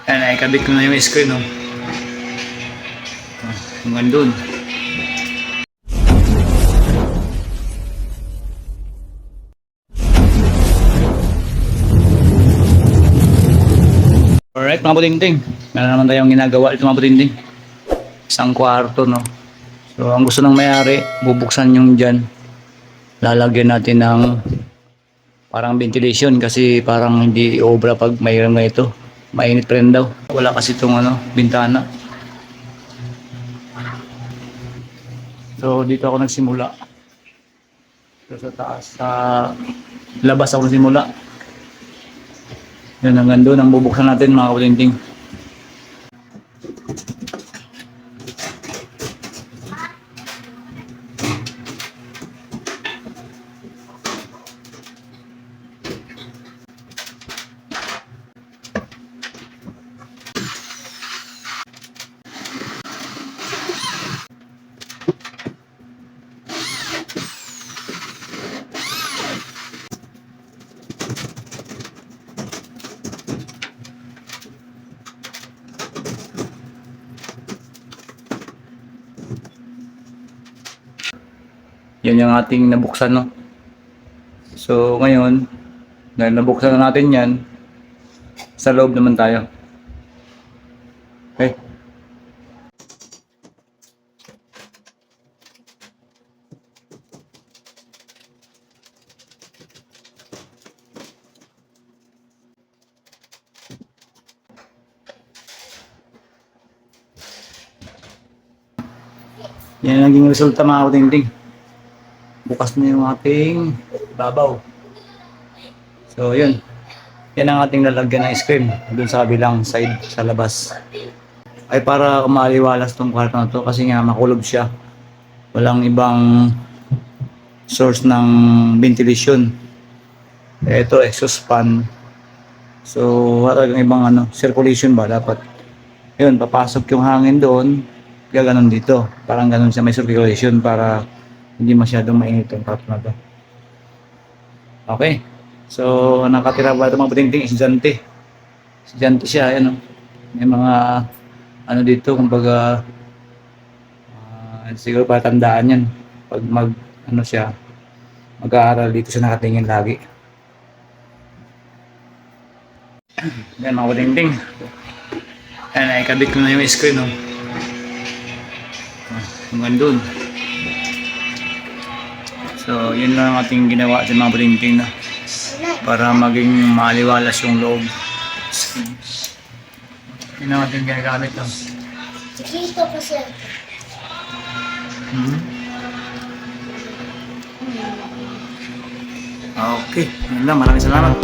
Ayan, nakikabit ko na yung screen, no? Hanggang dun. Alright mga budingding, meron naman tayong ginagawa ito mga budingding. Isang kwarto, no? So ang gusto ng may-ari, bubuksan yung dyan. Lalagyan natin ng parang ventilation kasi parang hindi obra pag mayroon na ito. Mainit pa rin daw. Wala kasi itong bintana. So dito ako nagsimula. So sa taas, sa labas ako nagsimula. Yun hanggang doon ang bubuksan natin mga budingding. Yan yung ating nabuksan, no? So ngayon, dahil nabuksan na natin yan, sa loob naman tayo. Okay? Yan ang naging resulta mga katingting. Bukas na yung ating babaw. So yun. Yan ang ating lalagyan ng screen dun sa kabilang side sa labas. Ay para umaliwalas tong kwarto na to kasi nga makulob siya. Walang ibang source ng ventilation. Ito exhaust fan. So wala kang ibang circulation ba dapat. Yun, papasok yung hangin doon. Kaya ganun dito. Parang ganun siya may circulation para hindi masyadong mainit yung kwarto na to. Okay. So, nakatira ba ito mga budingding? Estudyante. Estudyante siya, ayan o. May mga, dito, kumbaga, siguro patandaan yan. Pag siya, mag-aaral dito siya nakatingin lagi. Ayan mga budingding. Ayan, nakikabit ko na yung screen o. Hanggang dun. So, yun lang ang ating ginawa sa mga budingding na para maging maliwalas yung loob. Yun ang ating ginagamit lang. Dito po siya. Okay, yun lang. Maraming salamat.